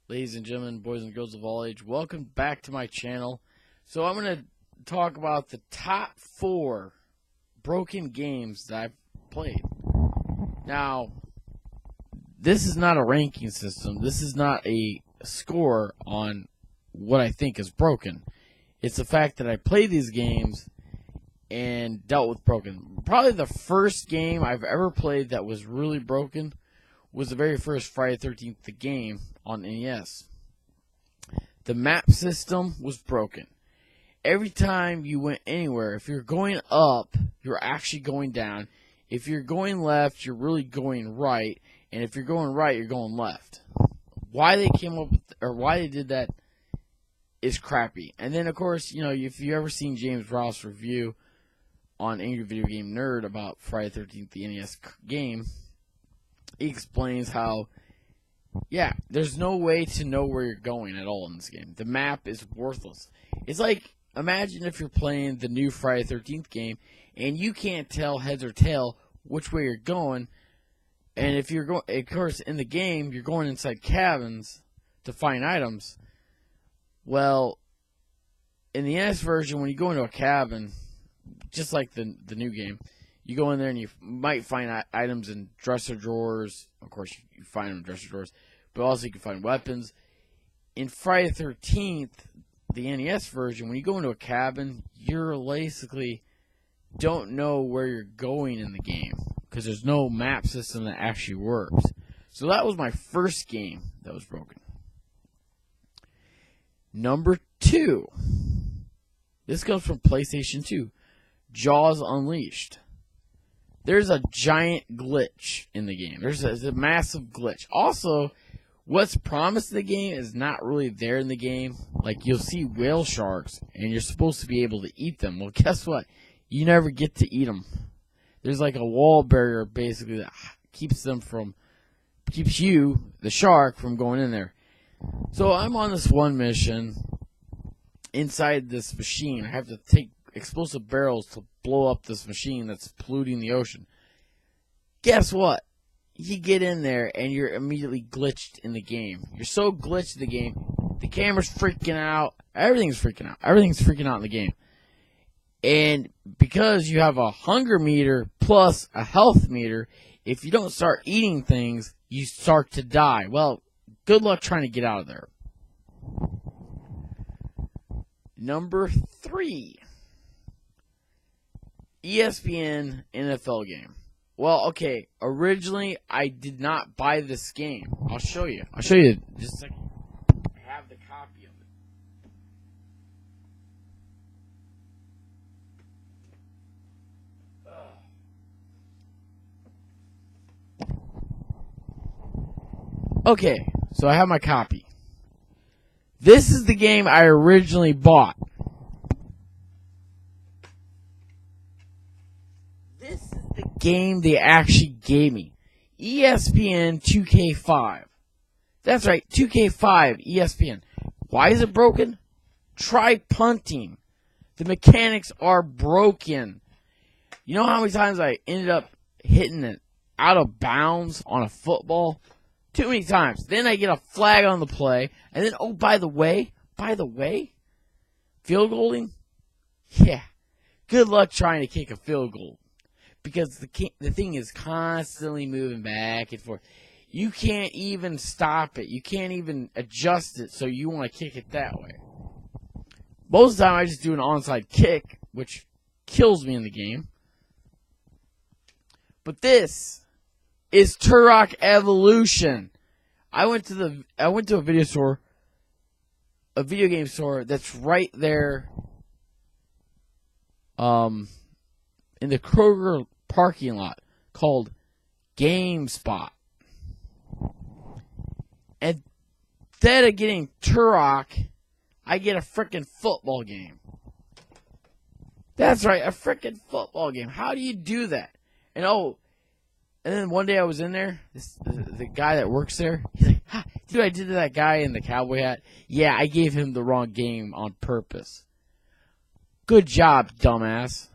Ladies and gentlemen, boys and girls of all age, welcome back to my channel. So I'm going to talk about the top 4 broken games that I've played. Now, this is not a ranking system. This is not a score on what I think is broken. It's the fact that I played these games and dealt with broken. Probably the first game I've ever played that was really broken was the very first Friday the 13th the game on NES. The map system was broken. Every time you went anywhere, if you're going up, you're actually going down. If you're going left, you're really going right. And if you're going right, you're going left. Why they came up with, or why they did that is crappy. And then, of course, you know, if you've ever seen James Ross review on Angry Video Game Nerd about Friday the 13th, the NES game, he explains how, yeah, there's no way to know where you're going at all in this game. The map is worthless. It's like, imagine if you're playing the new Friday the 13th game and you can't tell heads or tail which way you're going. And if you're going, of course, in the game, you're going inside cabins to find items. Well, in the NES version, when you go into a cabin, just like the new game, you go in there and you might find items in dresser drawers. Of course, you find them in dresser drawers. But also you can find weapons. In Friday the 13th, the NES version, when you go into a cabin, you're basically don't know where you're going in the game. Because there's no map system that actually works. So that was my first game that was broken. Number 2. This comes from PlayStation 2. Jaws Unleashed. There's a giant glitch in the game. There's a massive glitch. Also, what's promised in the game is not really there in the game. Like, you'll see whale sharks, and you're supposed to be able to eat them. Well, guess what? You never get to eat them. There's like a wall barrier, basically, that keeps you, the shark, from going in there. So I'm on this one mission inside this machine. I have to take explosive barrels to blow up this machine that's polluting the ocean. Guess what? You get in there and you're immediately glitched in the game. You're so glitched in the game, the camera's freaking out. Everything's freaking out. Everything's freaking out in the game. And because you have a hunger meter plus a health meter, if you don't start eating things, you start to die. Well, good luck trying to get out of there. Number 3. ESPN NFL game. Well, okay, originally I did not buy this game. I'll show you. I'll show you just a second. I have the copy of it. Okay, so I have my copy. This is the game I originally bought. This is the game they actually gave me. ESPN 2K5. That's right, 2K5 ESPN. Why is it broken? Try punting. The mechanics are broken. You know how many times I ended up hitting it out of bounds on a football? Too many times. Then I get a flag on the play. And then, oh, by the way, field goaling? Yeah. Good luck trying to kick a field goal. Because the thing is constantly moving back and forth. You can't even stop it. You can't even adjust it so you want to kick it that way. Most of the time I just do an onside kick, which kills me in the game. But this is Turok Evolution. I went to a video store, a video game store that's right there in the Kroger parking lot called GameSpot. And instead of getting Turok, I get a frickin' football game. That's right, a frickin' football game. How do you do that? And then one day I was in there, the guy that works there, he's like, dude, I did to that guy in the cowboy hat. Yeah, I gave him the wrong game on purpose. Good job, dumbass.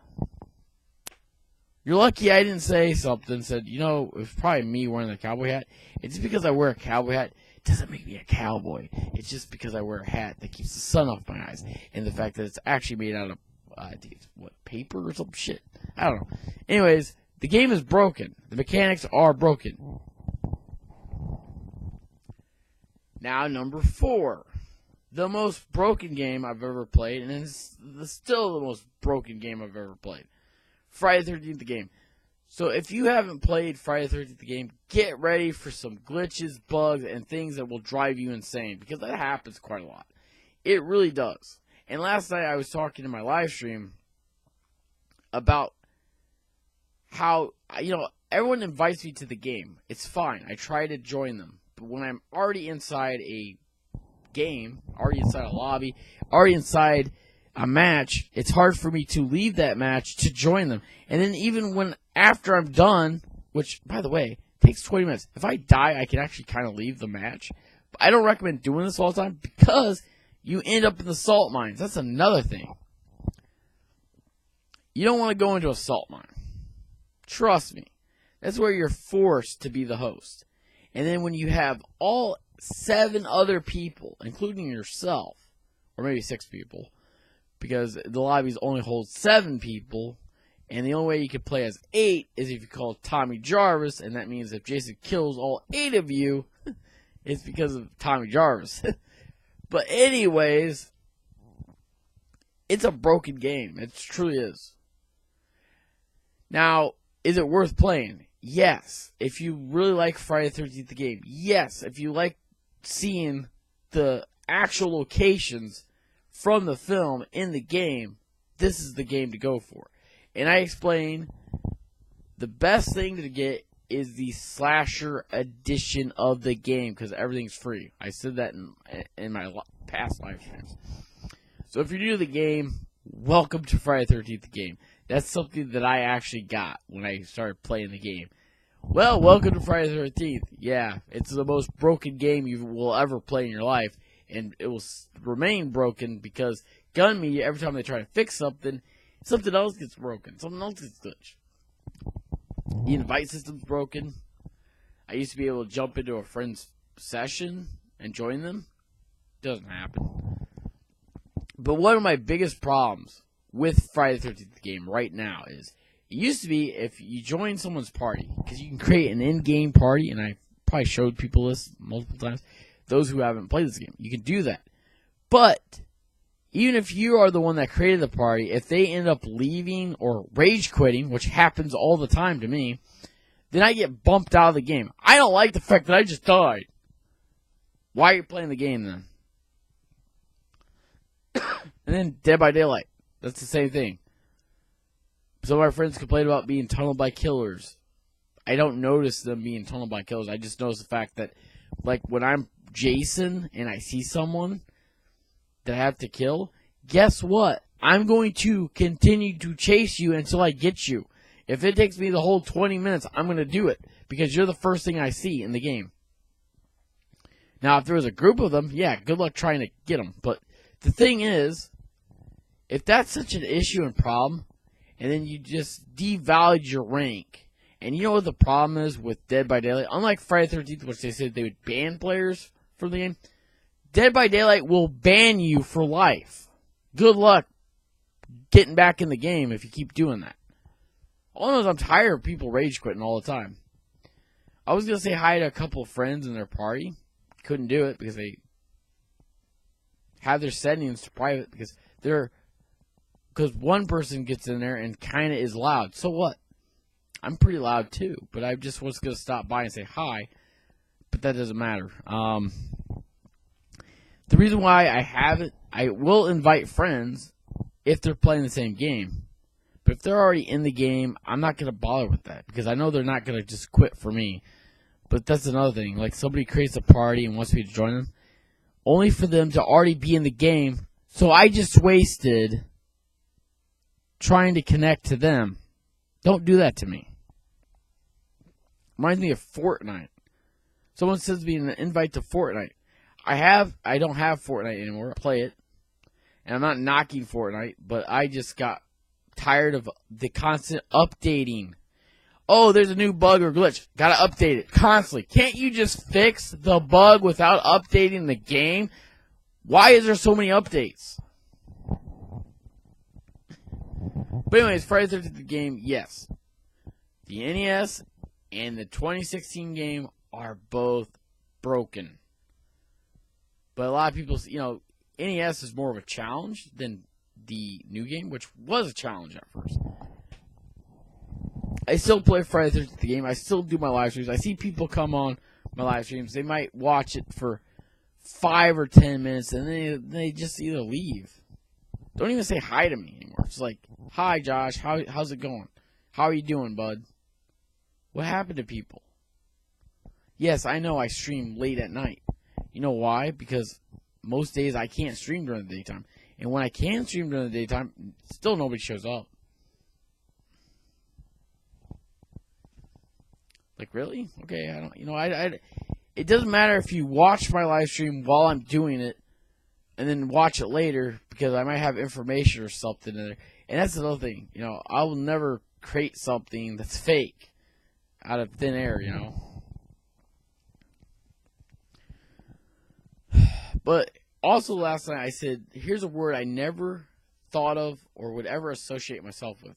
You're lucky I didn't say something. Said, you know, it was probably me wearing the cowboy hat. It's just because I wear a cowboy hat doesn't make me a cowboy. It's just because I wear a hat that keeps the sun off my eyes, and the fact that it's actually made out of I think it's paper or some shit. I don't know. Anyways, the game is broken. The mechanics are broken. Now, number 4. The most broken game I've ever played, and it's still the most broken game I've ever played. Friday the 13th the game. So if you haven't played Friday the 13th the game, get ready for some glitches, bugs, and things that will drive you insane, because that happens quite a lot. It really does. And last night I was talking in my live stream about how, everyone invites me to the game. It's fine. I try to join them. But when I'm already inside a game, already inside a lobby, already inside a match, it's hard for me to leave that match to join them. And then even after I'm done, which, by the way, takes 20 minutes. If I die, I can actually kind of leave the match. But I don't recommend doing this all the time because you end up in the salt mines. That's another thing. You don't want to go into a salt mine. Trust me. That's where you're forced to be the host. And then when you have all 7 other people, including yourself, or maybe 6 people, because the lobbies only hold 7 people, and the only way you can play as 8 is if you call Tommy Jarvis, and that means if Jason kills all 8 of you, it's because of Tommy Jarvis. But anyways, it's a broken game. It truly is. Now, is it worth playing? Yes. If you really like Friday the 13th the game, yes. If you like seeing the actual locations from the film in the game, this is the game to go for. And I explain the best thing to get is the slasher edition of the game because everything's free. I said that in my past live streams. So if you're new to the game, welcome to Friday the 13th the game. That's something that I actually got when I started playing the game. Well, welcome to Friday the 13th. Yeah, it's the most broken game you will ever play in your life, and it will remain broken because gun media, every time they try to fix something, something else gets broken. Something else gets glitched. The invite system's broken. I used to be able to jump into a friend's session and join them. Doesn't happen. But one of my biggest problems with Friday the 13th game right now is it used to be if you join someone's party, because you can create an in-game party, and I probably showed people this multiple times, those who haven't played this game. You can do that. But even if you are the one that created the party, if they end up leaving or rage quitting, which happens all the time to me, then I get bumped out of the game. I don't like the fact that I just died. Why are you playing the game then? And then Dead by Daylight. That's the same thing. Some of my friends complain about being tunneled by killers. I don't notice them being tunneled by killers. I just notice the fact that, like, when I'm Jason and I see someone that I have to kill, guess what? I'm going to continue to chase you until I get you. If it takes me the whole 20 minutes, I'm going to do it because you're the first thing I see in the game. Now, if there was a group of them, yeah, good luck trying to get them. But the thing is, if that's such an issue and problem, and then you just devalued your rank, and you know what the problem is with Dead by Daylight? Unlike Friday the 13th, which they said they would ban players from the game, Dead by Daylight will ban you for life. Good luck getting back in the game if you keep doing that. All I know is I'm tired of people rage quitting all the time. I was going to say hi to a couple of friends in their party. Couldn't do it because they have their settings to private because one person gets in there and kind of is loud. So what? I'm pretty loud too, but I just was going to stop by and say hi, but that doesn't matter. The reason why I will invite friends if they're playing the same game. But if they're already in the game, I'm not going to bother with that because I know they're not going to just quit for me. But that's another thing. Like, somebody creates a party and wants me to join them, only for them to already be in the game. So I just wasted trying to connect to them. Don't do that to me. Reminds me of Fortnite. Someone sends me an invite to Fortnite. I don't have Fortnite anymore. I play it. And I'm not knocking Fortnite, but I just got tired of the constant updating. Oh, there's a new bug or glitch. Gotta update it constantly. Can't you just fix the bug without updating the game? Why is there so many updates? But anyways, Friday the 13th game, yes. The NES and the 2016 game are both broken. But a lot of people, NES is more of a challenge than the new game, which was a challenge at first. I still play Friday the 13th game. I still do my live streams. I see people come on my live streams. They might watch it for 5 or 10 minutes, and then they just either leave. Don't even say hi to me anymore. It's like, hi, Josh. How's it going? How are you doing, bud? What happened to people? Yes, I know I stream late at night. You know why? Because most days I can't stream during the daytime. And when I can stream during the daytime, still nobody shows up. Like, really? Okay, I don't, it doesn't matter if you watch my live stream while I'm doing it and then watch it later because I might have information or something in there. And that's another thing, I will never create something that's fake out of thin air, But also last night I said, here's a word I never thought of or would ever associate myself with.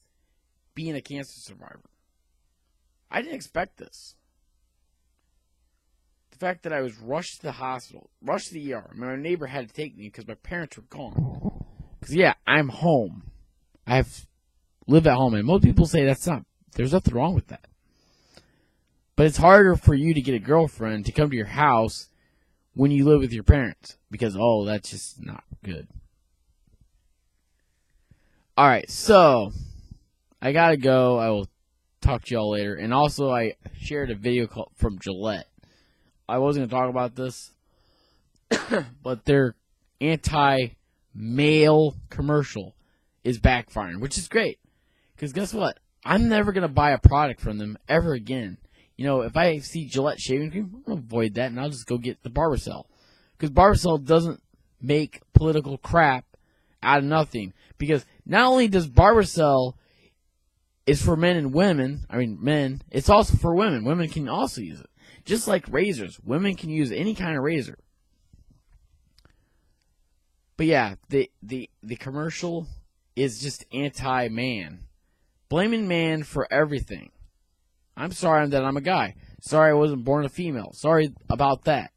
Being a cancer survivor. I didn't expect this. The fact that I was rushed to the hospital, rushed to the ER. My neighbor had to take me because my parents were gone. Because, yeah, I'm home. I live at home. And most people say there's nothing wrong with that. But it's harder for you to get a girlfriend to come to your house when you live with your parents. Because, that's just not good. Alright, so I gotta go. I will talk to y'all later. And also, I shared a video from Gillette. I wasn't going to talk about this, but their anti-male commercial is backfiring, which is great. Because guess what? I'm never going to buy a product from them ever again. If I see Gillette shaving cream, I'm going to avoid that, and I'll just go get the Barbacell. Because Barbacell doesn't make political crap out of nothing. Because not only does Barbacell is for men and women, men, it's also for women. Women can also use it. Just like razors. Women can use any kind of razor. But yeah, the commercial is just anti-man. Blaming man for everything. I'm sorry that I'm a guy. Sorry I wasn't born a female. Sorry about that.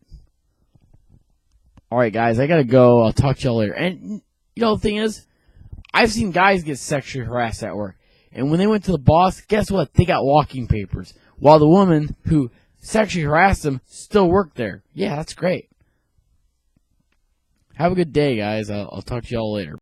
Alright guys, I gotta go. I'll talk to y'all later. And, the thing is, I've seen guys get sexually harassed at work. And when they went to the boss, guess what? They got walking papers. While the woman who sexually harassed them still worked there. Yeah, that's great. Have a good day, guys. I'll talk to y'all later.